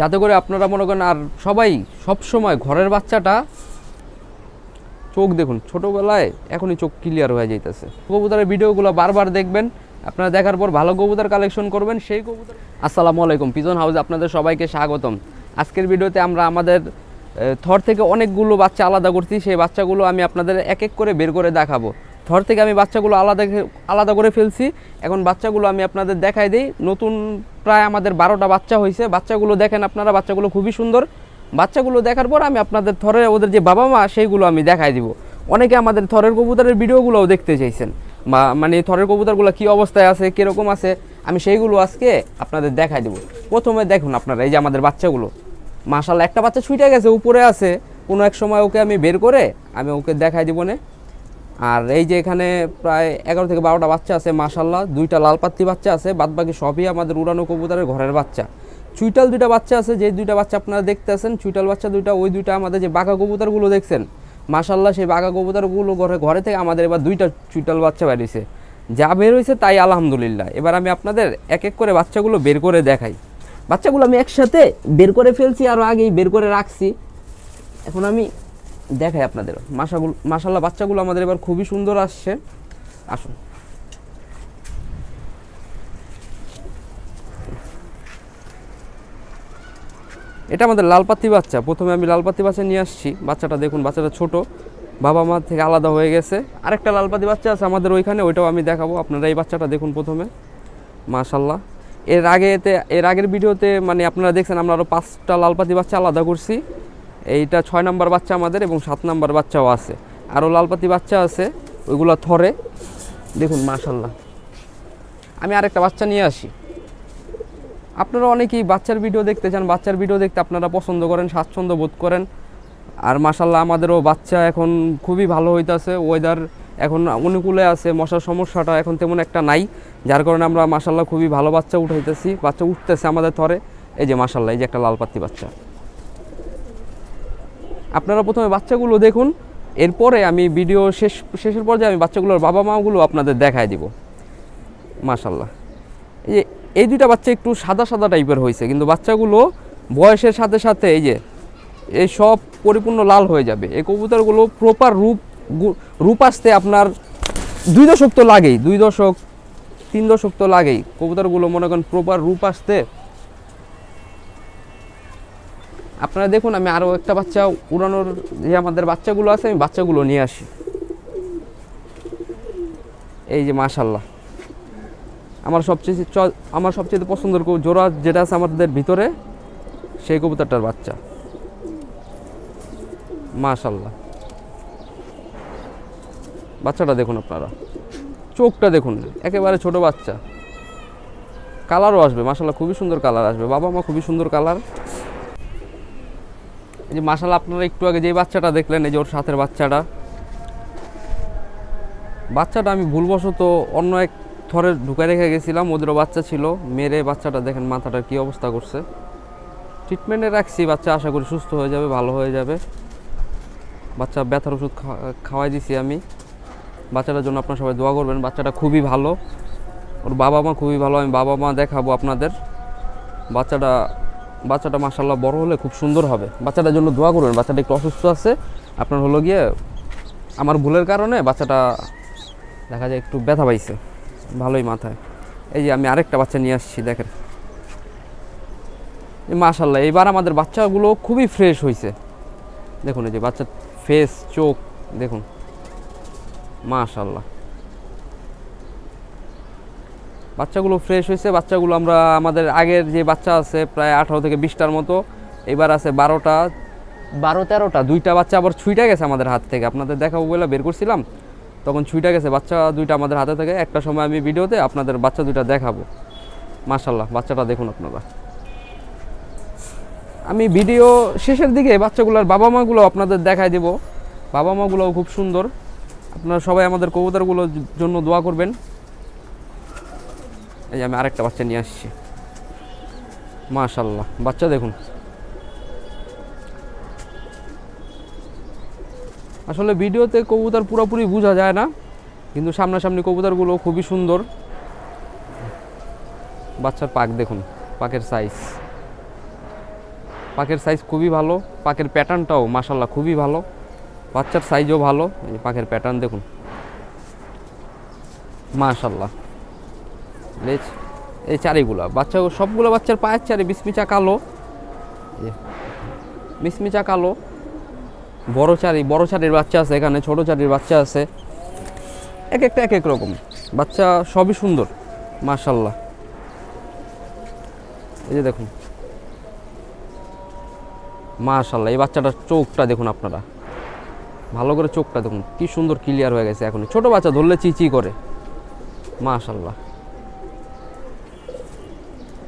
যাতে করে আপনারা মনে করেন আর সবাই সব সময় ঘরের বাচ্চাটা চোখ দেখুন ছোটোবেলায় এখনই চোখ ক্লিয়ার হয়ে যাইতেছে। কবুতরের ভিডিওগুলো বারবার দেখবেন, আপনারা দেখার পর ভালো কবুতর কালেকশন করবেন সেই কবুতর। আসসালামু আলাইকুম, পিজন হাউসে আপনাদের সবাইকে স্বাগতম। আজকের ভিডিওতে আমরা আমাদের থর থেকে অনেকগুলো বাচ্চা আলাদা করছি, সেই বাচ্চাগুলো আমি আপনাদের এক এক করে বের করে দেখাবো। থর থেকে আমি বাচ্চাগুলো আলাদা করে ফেলছি, এখন বাচ্চাগুলো আমি আপনাদের দেখাই দিই। নতুন প্রায় আমাদের 12টা বাচ্চা হয়েছে, বাচ্চাগুলো দেখেন আপনারা, বাচ্চাগুলো খুবই সুন্দর। বাচ্চাগুলো দেখার পর আমি আপনাদের থরের ওদের যে বাবা মা সেইগুলো আমি দেখাই দিব। অনেকে আমাদের থরের কবুতরের ভিডিওগুলোও দেখতে চাইছেন, বা মানে থরের কবুতরগুলো কী অবস্থায় আছে, কীরকম আছে, আমি সেইগুলো আজকে আপনাদের দেখাই দেবো। প্রথমে দেখুন আপনারা, এই যে আমাদের বাচ্চাগুলো, মাশাআল্লাহ একটা বাচ্চা ছুটে গেছে, উপরে আছে, কোনো এক সময় ওকে আমি বের করে আমি ওকে দেখাই দিব না। আর এই যে এখানে প্রায় 11 থেকে 12টা বাচ্চা আছে মাশাআল্লাহ, 2টা লাল পাত্তি বাচ্চা আছে, বাদবাকি সবই আমাদের উড়ানো কবুতরের ঘরের বাচ্চা। চুইটাল 2টা বাচ্চা আছে, যে 2টা বাচ্চা আপনারা দেখতে আছেন, চুইটাল বাচ্চা 2টা, ওই 2টা আমাদের যে বাঘা কবুতরগুলো দেখছেন মাশাআল্লাহ, সেই বাঘা কবুতরগুলো ঘরে থেকে আমাদের এবার 2টা চুইটাল বাচ্চা বেরিয়েছে। যা বের হয়েছে তাই আলহামদুলিল্লাহ। এবার আমি আপনাদের এক এক করে বাচ্চাগুলো বের করে দেখাই। বাচ্চাগুলো আমি একসাথে বের করে ফেলছি, আরও আগেই বের করে রাখছি, এখন আমি দেখাই আপনাদের। মাশাআল্লাহ বাচ্চাগুলো আমাদের এবার খুবই সুন্দর আসছে। আসুন, এটা আমাদের লালপাতি বাচ্চা। প্রথমে আমি লালপাতি বাচ্চা নিয়ে আসছি, বাচ্চাটা দেখুন, বাচ্চাটা ছোট, বাবা মা থেকে আলাদা হয়ে গেছে। আরেকটা লালপাতি বাচ্চা আছে আমাদের ওইখানে, ওইটাও আমি দেখাবো। আপনারা এই বাচ্চাটা দেখুন প্রথমে, মাশাআল্লাহ। এর আগের ভিডিওতে মানে আপনারা দেখছেন আমরা আরও 5টা লালপাতি বাচ্চা আলাদা করছি। এইটা 6 নাম্বার বাচ্চা আমাদের, এবং 7 নাম্বার বাচ্চাও আছে, আরও লালপাতি বাচ্চা আছে, ওইগুলো থরে দেখুন মাশাআল্লাহ। আমি আরেকটা বাচ্চা নিয়ে আসি। আপনারা অনেকেই বাচ্চার ভিডিও দেখতে চান, বাচ্চার ভিডিও দেখতে আপনারা পছন্দ করেন, স্বাচ্ছন্দ্য বোধ করেন। আর মাশাআল্লাহ আমাদেরও বাচ্চা এখন খুবই ভালো হইতাছে, ওয়েদার এখন অনুকূলে আছে, মশার সমস্যাটা এখন তেমন একটা নাই, যার কারণে আমরা মাশাআল্লাহ খুবই ভালো বাচ্চা উঠাইতেছি, বাচ্চা উঠতেছে আমাদের থরে। এই যে মাশাআল্লাহ, এই যে একটা লালপাতি বাচ্চা। আপনারা প্রথমে বাচ্চাগুলো দেখুন, এরপরে আমি ভিডিও শেষের পর্যায়ে আমি বাচ্চাগুলোর বাবা মাগুলো আপনাদের দেখায় দিব। মাশাআল্লাহ, এই 2টা বাচ্চা একটু সাদা সাদা টাইপের হয়েছে, কিন্তু বাচ্চাগুলো বয়সের সাথে সাথে এই সব পরিপূর্ণ লাল হয়ে যাবে। এই কবুতরগুলো প্রপার রূপ আসতে আপনার 2 দশক তো লাগেই, 2 দশক 3 দশক তো লাগেই কবুতরগুলো মনে করেন প্রপার রূপ আসতে। আপনারা দেখুন, আমি আরও একটা বাচ্চা উড়ানোর যে আমাদের বাচ্চাগুলো আছে, আমি বাচ্চাগুলো নিয়ে আসি। এই যে মাশাআল্লাহ, আমার সবচেয়ে পছন্দের জোড়া যেটা আছে আমাদের ভিতরে, সেই কবুতরটার বাচ্চা মাশাআল্লাহ। বাচ্চাটা দেখুন আপনারা, চোখটা দেখুন, একেবারে ছোট বাচ্চা, কালারও আসবে মাশাআল্লাহ, খুবই সুন্দর কালার আসবে, বাবা মা খুবই সুন্দর কালার। এই যে মাশাআল্লাহ, আপনারা একটু আগে যে বাচ্চাটা দেখলেন, এই যে ওর সাথের বাচ্চাটা আমি ভুলবশত অন্য এক থরে ঢুকায় রেখে গেছিলাম, ওদেরও বাচ্চা ছিল, মেরে বাচ্চাটা দেখেন মাথাটার কী অবস্থা করছে। ট্রিটমেন্টে রাখছি, বাচ্চা আশা করি সুস্থ হয়ে যাবে, ভালো হয়ে যাবে। বাচ্চা ব্যথার ওষুধ খাওয়াই দিছি আমি। বাচ্চাটার জন্য আপনারা সবাই দোয়া করবেন, বাচ্চাটা খুবই ভালো, ওর বাবা মা খুবই ভালো, আমি বাবা মা দেখাবো আপনাদের। বাচ্চাটা মাশাআল্লাহ বড় হলে খুব সুন্দর হবে, বাচ্চাটার জন্য দোয়া করবেন। বাচ্চাটা একটু অসুস্থ আছে, আপনার হলো গিয়ে আমার ভুলের কারণে বাচ্চাটা দেখা যায় একটু ব্যথা পাইছে, ভালোই মাথায়। এই যে আমি আরেকটা বাচ্চা নিয়ে আসছি, দেখেন মাশাআল্লাহ, এবার আমাদের বাচ্চাগুলো খুবই ফ্রেশ হয়েছে। দেখুন এই যে বাচ্চার ফেস, চোখ দেখুন মাশাআল্লাহ, বাচ্চাগুলো ফ্রেশ হয়েছে। বাচ্চাগুলো আমরা আমাদের আগের যে বাচ্চা আছে প্রায় 18 থেকে 20টার মতো, এবার আছে 12-13টা। 2টা বাচ্চা আবার ছুইটা গেছে আমাদের হাত থেকে, আপনাদের দেখাবো বলে বের করছিলাম, তখন ছুইটা গেছে বাচ্চা 2টা আমাদের হাতে থেকে। একটা সময় আমি ভিডিওতে আপনাদের বাচ্চা 2টা দেখাবো। মাশাআল্লাহ বাচ্চাটা দেখুন আপনারা। আমি ভিডিও শেষের দিকে বাচ্চাগুলোর বাবা মাগুলো আপনাদের দেখাই দেব, বাবা মাগুলোও খুব সুন্দর। আপনারা সবাই আমাদের কবুতরগুলোর জন্য দোয়া করবেন। এই যে আমি আরেকটা বাচ্চা নিয়ে আসছি, মাশাআল্লাহ বাচ্চা দেখুন। আসলে ভিডিওতে কবুতর পুরোপুরি বোঝা যায় না, কিন্তু সামনাসামনি কবুতরগুলো খুবই সুন্দর। বাচ্চার পাক দেখুন, পাকের সাইজ পাখের সাইজ খুবই ভালো, পাখের প্যাটার্নটাও মাশাল্লাহ খুবই ভালো, বাচ্চার সাইজও ভালো। এই পাখের প্যাটার্ন দেখুন মাশাল্লাহ। লেজ এই চারিগুলা বাচ্চা, সবগুলো বাচ্চার পায়ের চারি মিচমিচা কালো, মিচমিচা কালো। বড় চারির বাচ্চা আছে এখানে, ছোট চারির বাচ্চা আছে, এক একটা এক এক রকম বাচ্চা, সবই সুন্দর মাশাল্লাহ। এই যে দেখুন মাশাল্লাহ, এই বাচ্চাটার চোখটা দেখুন আপনারা, ভালো করে চোখটা দেখুন কি সুন্দর ক্লিয়ার হয়ে গেছে। এখন ছোট বাচ্চা ধরলে চিচি করে মাশাল্লাহ।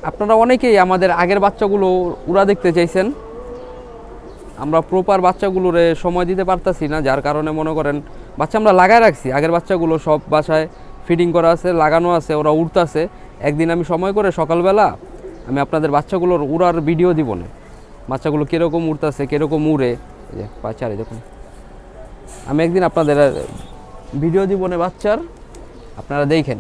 আপনারা অনেকেই আমাদের আগের বাচ্চাগুলো উড়া দেখতে চাইছেন, আমরা প্রপার বাচ্চাগুলোরে সময় দিতে পারতাছি না, যার কারণে মনে করেন বাচ্চা আমরা লাগায় রাখছি। আগের বাচ্চাগুলো সব বাসায় ফিডিং করা আছে, লাগানো আছে, ওরা উড়তাছে। একদিন আমি সময় করে সকালবেলা আমি আপনাদের বাচ্চাগুলোর উড়ার ভিডিও দিব না, বাচ্চাগুলো কীরকম উড়তাছে, কীরকম উড়ে। এই যে বাচ্চারে দেখুন, আমি একদিন আপনাদের ভিডিও দিব না বাচ্চার, আপনারা দেখেন।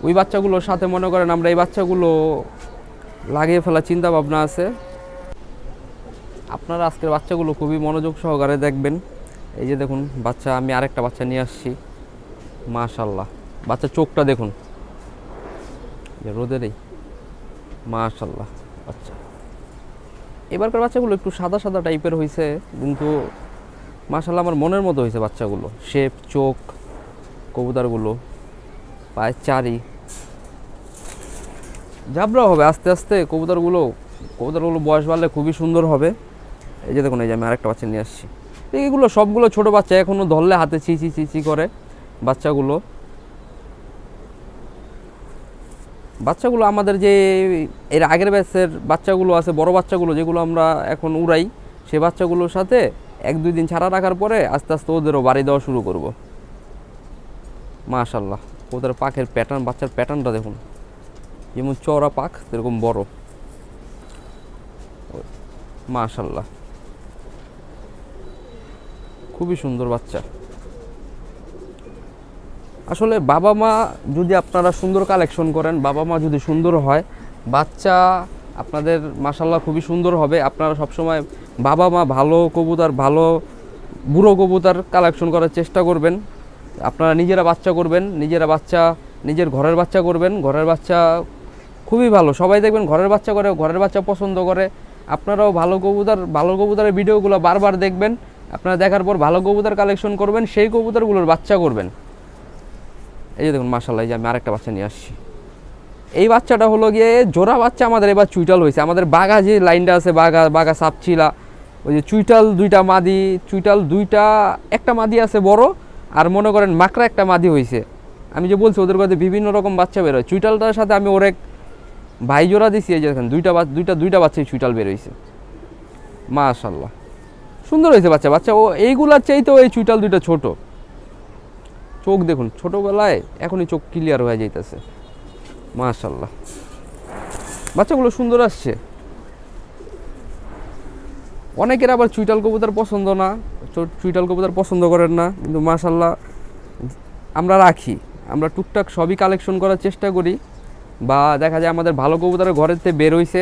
ওই বাচ্চাগুলোর সাথে মনে করেন আমরা এই বাচ্চাগুলো লাগিয়ে ফেলার চিন্তা ভাবনা আছে। আপনারা আজকের বাচ্চাগুলো খুবই মনোযোগ সহকারে দেখবেন। এই যে দেখুন বাচ্চা, আমি আরেকটা বাচ্চা নিয়ে আসছি মাশাল্লাহ। বাচ্চার চোখটা দেখুন রোদেরই মাশাল্লাহ। বাচ্চা এবারকার বাচ্চাগুলো একটু সাদা সাদা টাইপের হয়েছে, কিন্তু মাশাল্লাহ আমার মনের মতো হয়েছে বাচ্চাগুলো। শেপ, চোখ, কবুতরগুলো পায়ের চারি ঝাবড়া হবে আস্তে আস্তে। কবুতরগুলো বয়স বাড়লে খুবই সুন্দর হবে। এই যে দেখুন, এই যে আমি আরেকটা বাচ্চা নিয়ে আসছি। এইগুলো সবগুলো ছোট বাচ্চা, এখনও ধরলে হাতে চিচি চিচি করে বাচ্চাগুলো। আমাদের যে এর আগের ব্যাচের বাচ্চাগুলো আছে, বড় বাচ্চাগুলো যেগুলো আমরা এখন উড়াই, সে বাচ্চাগুলোর সাথে 1-2 দিন ছাড়া রাখার পরে আস্তে আস্তে ওদেরও বাড়ি দেওয়া শুরু করব মাশাল্লাহ। ওদের পাখের প্যাটার্ন, বাচ্চার প্যাটার্নটা দেখুন, যেমন চওড়া পাখ সেরকম বড় মাশাল্লাহ, খুবই সুন্দর বাচ্চা। আসলে বাবা মা যদি আপনারা সুন্দর কালেকশন করেন, বাবা মা যদি সুন্দর হয়, বাচ্চা আপনাদের মাশাল্লাহ খুবই সুন্দর হবে। আপনারা সবসময় বাবা মা ভালো কবুতর, ভালো বুড়ো কবুতর কালেকশন করার চেষ্টা করবেন। আপনারা নিজেরা বাচ্চা করবেন, নিজের ঘরের বাচ্চা করবেন। ঘরের বাচ্চা খুবই ভালো, সবাই দেখবেন ঘরের বাচ্চা করে, ঘরের বাচ্চা পছন্দ করে। আপনারাও ভালো কবুতরের ভিডিওগুলো বারবার দেখবেন। আপনারা দেখার পর ভালো কবুতর কালেকশন করবেন, সেই কবুতরগুলোর বাচ্চা করবেন। এই যে দেখুন মাশাল্লাহ, এই যে আমি আরেকটা বাচ্চা নিয়ে আসছি। এই বাচ্চাটা হলো গিয়ে জোড়া বাচ্চা, আমাদের এবার চুইটাল হয়েছে। আমাদের বাঘা যে লাইনটা আছে, বাঘা সাপচিলা, ওই যে চুইটাল 2টা মাদি, একটা মাদি আছে বড়, আর মনে করেন মাকড়া একটা মাদি হয়েছে। আমি যে বলছি ওদের কাছে বিভিন্ন রকম বাচ্চা বেরোয়। চুইটালটার সাথে আমি ওর এক ভাই জোড়া দিছি। এই যে দেখেন দুইটা বাচ্চাই চুইটাল বের হয়েছে মাশাল্লাহ, সুন্দর হয়েছে বাচ্চা। ও এইগুলার চাইতেও এই চুইটাল 2টা ছোট। চোখ দেখুন, ছোটোবেলায় এখনই চোখ ক্লিয়ার হয়ে যাইতেছে মাশাল্লাহ। বাচ্চাগুলো সুন্দর আসছে। অনেকের আবার চুইটাল কবুতর পছন্দ না, চুইটাল কবুতর পছন্দ করেন না, কিন্তু মাশাল্লাহ আমরা রাখি। আমরা টুকটাক সবই কালেকশন করার চেষ্টা করি। বা দেখা যায় আমাদের ভালো কবুতরের ঘরেতে বের হয়েছে,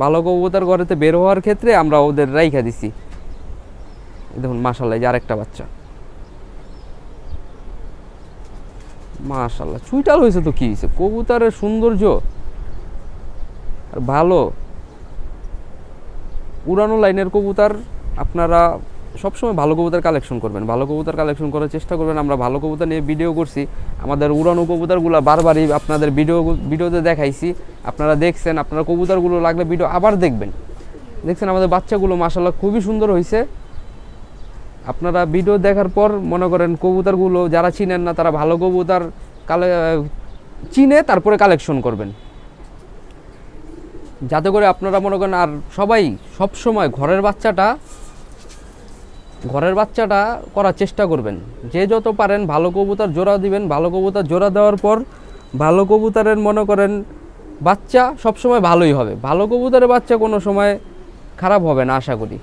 ভালো কবুতর ঘরেতে বের হওয়ার ক্ষেত্রে আমরা ওদের রাইখা দিছি। দেখুন মাশাল্লাহ, এই যে আরেকটা বাচ্চা মাশাল্লাহ। চুইটাল হয়েছে তো কি হয়েছে, কবুতরের সৌন্দর্য আর ভালো উড়ানো লাইনের কবুতর। আপনারা সবসময় ভালো কবুতর কালেকশন করবেন, ভালো কবুতর কালেকশন করার চেষ্টা করবেন। আমরা ভালো কবুতর নিয়ে ভিডিও করছি, আমাদের উড়ানো কবুতরগুলো বারবারই আপনাদের ভিডিওতে দেখাইছি, আপনারা দেখছেন। আপনারা কবুতরগুলো লাগলে ভিডিও আবার দেখবেন। আমাদের বাচ্চাগুলো মাশাল্লাহ খুবই সুন্দর হয়েছে। আপনারা ভিডিও দেখার পর মনে করেন কবুতরগুলো যারা চিনেন না, তারা ভালো কবুতর চিনে তারপরে কালেকশন করবেন, যাতে করে আপনারা মনে করেন। আর সবাই সবসময় ঘরের বাচ্চাটা করার চেষ্টা করবেন। যে যত পারেন ভালো কবুতর জোড়া দিবেন। ভালো কবুতর জোড়া দেওয়ার পর ভালো কবুতরের মনে করেন বাচ্চা সবসময় ভালোই হবে। ভালো কবুতরের বাচ্চা কোনো সময় খারাপ হবে না আশা করি।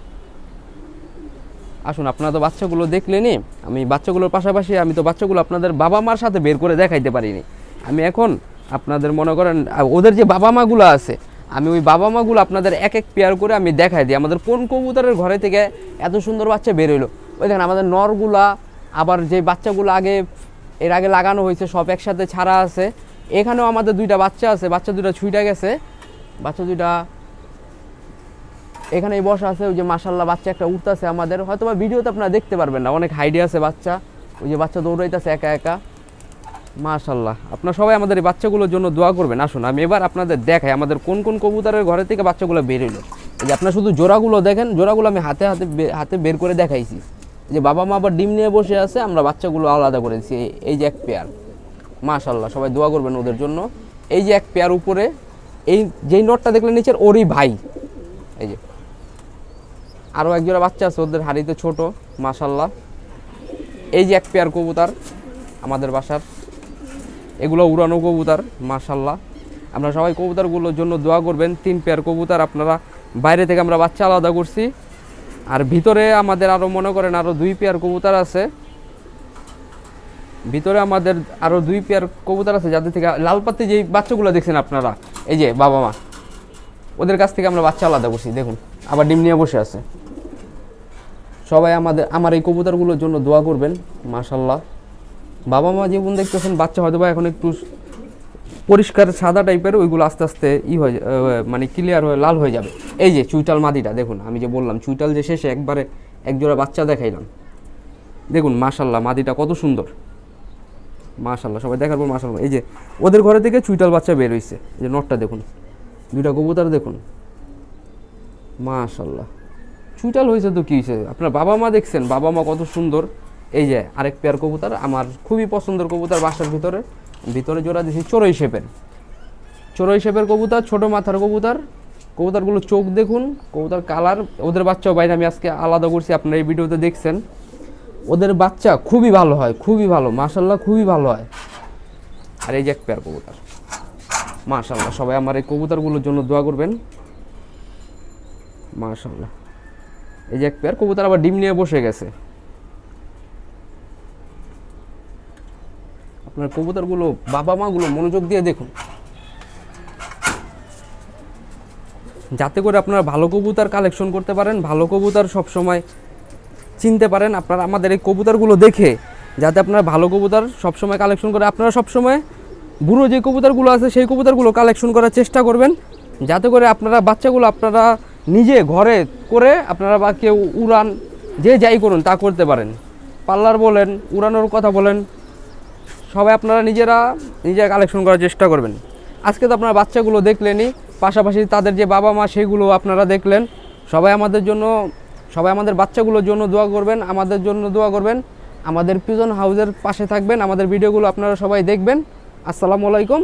আসুন, আপনারা তো বাচ্চাগুলো দেখলেনই। আমি বাচ্চাগুলোর পাশাপাশি আমি তো বাচ্চাগুলো আপনাদের বাবা মার সাথে বের করে দেখাইতে পারিনি। আমি এখন আপনাদের মনে করেন ওদের যে বাবা মাগুলো আছে, আমি ওই বাবা মাগুলো আপনাদের এক এক পেয়ার করে আমি দেখাই দিই আমাদের কোন কবুতরের ঘরে থেকে এত সুন্দর বাচ্চা বেরোলো। ওই দেখেন আমাদের নরগুলা, আবার যে বাচ্চাগুলো এর আগে লাগানো হয়েছে সব একসাথে ছাড়া আছে। এখানেও আমাদের দুইটা বাচ্চা আছে, বাচ্চা দুইটা ছুইটা গেছে, বাচ্চা দুইটা এখানেই বসা আছে। ওই যে মাশাল্লাহ বাচ্চা একটা উঠতেছে আমাদের, হয়তো বা ভিডিওতে আপনারা দেখতে পারবেন না, অনেক হাইডে আছে বাচ্চা। ওই যে বাচ্চা দৌড়াইতেছে একা একা, মাশাল্লাহ। আপনারা সবাই আমাদের এই বাচ্চাগুলোর জন্য দোয়া করবেন। আসুন আমি এবার আপনাদের দেখাই আমাদের কোন কোন কবুতরের ঘরে থেকে বাচ্চাগুলো বেরোলো। এই যে আপনারা শুধু জোড়াগুলো দেখেন, জোড়াগুলো আমি হাতে বের করে দেখাইছি। যে বাবা মা আবার ডিম নিয়ে বসে আছে, আমরা বাচ্চাগুলো আলাদা করেছি। এই যে এক পেয়ার, মাশাল্লাহ, সবাই দোয়া করবেন ওদের জন্য। এই যে এক পেয়ার উপরে, এই যেই নটটা দেখলেন নিচের, ওরই ভাই। এই যে আরও এক জোড়া বাচ্চা আছে ওদের হাড়িতে ছোট, মাশাল্লাহ। এই যে এক পেয়ার কবুতর আমাদের বাসার, এগুলো উড়ানো কবুতর, মাশাল্লাহ। আমরা সবাই কবুতরগুলোর জন্য দোয়া করবেন। 3 পেয়ার কবুতর আপনারা বাইরে থেকে আমরা বাচ্চা আলাদা করছি। আর ভিতরে আমাদের আরও মনে করেন আরও 2 পেয়ার কবুতর আছে, ভিতরে আমাদের আরও 2 পেয়ার কবুতর আছে যাদের থেকে লালপাতি যেই বাচ্চাগুলো দেখছেন আপনারা, এই যে বাবা মা, ওদের কাছ থেকে আমরা বাচ্চা আলাদা করছি। দেখুন আবার ডিম নিয়ে বসে আছে। সবাই আমার এই কবুতরগুলোর জন্য দোয়া করবেন, মাশাল্লাহ। বাবা মা যেমন দেখতেছেন, বাচ্চা হয়তো বা এখন একটু পরিষ্কার সাদা টাইপের, ওইগুলো আস্তে আস্তে মানে ক্লিয়ার হয়ে লাল হয়ে যাবে। এই যে চুইটাল মাদিটা দেখুন, আমি যে বললাম চুইটাল যে শেষে একবারে একজোড়া বাচ্চা দেখাইলাম, দেখুন মাশাল্লাহ মাদিটা কত সুন্দর, মাশাল্লাহ। সবাই দেখার পর মাশাল্লাহ। এই যে ওদের ঘরে থেকে চুইটাল বাচ্চা বের হয়েছে, যে নটটা দেখুন, 2টা কবুতর দেখুন, মাশাল্লাহ। চুইটাল হয়েছে তো কী হয়েছে, আপনার বাবা মা দেখছেন, বাবা মা কত সুন্দর। এই যে আরেক পেয়ার কবুতর, আমার খুবই পছন্দের কবুতর, বাসার ভিতরে জোড়া দিয়েছি চড়ুই শেপের কবুতর, ছোট মাথার কবুতর। কবুতরগুলো চোখ দেখুন, কবুতর কালার। ওদের বাচ্চাও বাইরে আমি আজকে আলাদা করছি, আপনারা এই ভিডিওতে দেখছেন। ওদের বাচ্চা খুবই ভালো হয়, খুবই ভালো, মাশাল্লাহ, খুবই ভালো হয়। আর এই যে এক পেয়ার কবুতর, মাশাল্লাহ। সবাই আমার এই কবুতরগুলোর জন্য দোয়া করবেন, মাশাল্লাহ। এই যে এক পেয়ার কবুতর আবার ডিম নিয়ে বসে গেছে। আপনার কবুতরগুলো বাবা মাগুলো মনোযোগ দিয়ে দেখুন, যাতে করে আপনারা ভালো কবুতর কালেকশন করতে পারেন, ভালো কবুতর সবসময় চিনতে পারেন। আপনারা আমাদের এই কবুতরগুলো দেখে যাতে আপনারা ভালো কবুতর সবসময় কালেকশন করে, আপনারা সবসময় বুড়ো যে কবুতরগুলো আছে সেই কবুতরগুলো কালেকশন করার চেষ্টা করবেন, যাতে করে আপনারা বাচ্চাগুলো আপনারা নিজে ঘরে করে আপনারা বা কেউ উড়ান, যে যাই করুন তা করতে পারেন। পাল্লার বলেন, উড়ানোর কথা বলেন, সবাই আপনারা নিজেরা কালেকশন করার চেষ্টা করবেন। আজকে তো আপনারা বাচ্চাগুলো দেখলেনই, পাশাপাশি তাদের যে বাবা মা সেগুলো আপনারা দেখলেন। সবাই আমাদের বাচ্চাগুলোর জন্য দোয়া করবেন, আমাদের জন্য দোয়া করবেন, আমাদের পিজন হাউসের পাশে থাকবেন, আমাদের ভিডিওগুলো আপনারা সবাই দেখবেন। আসসালামু আলাইকুম।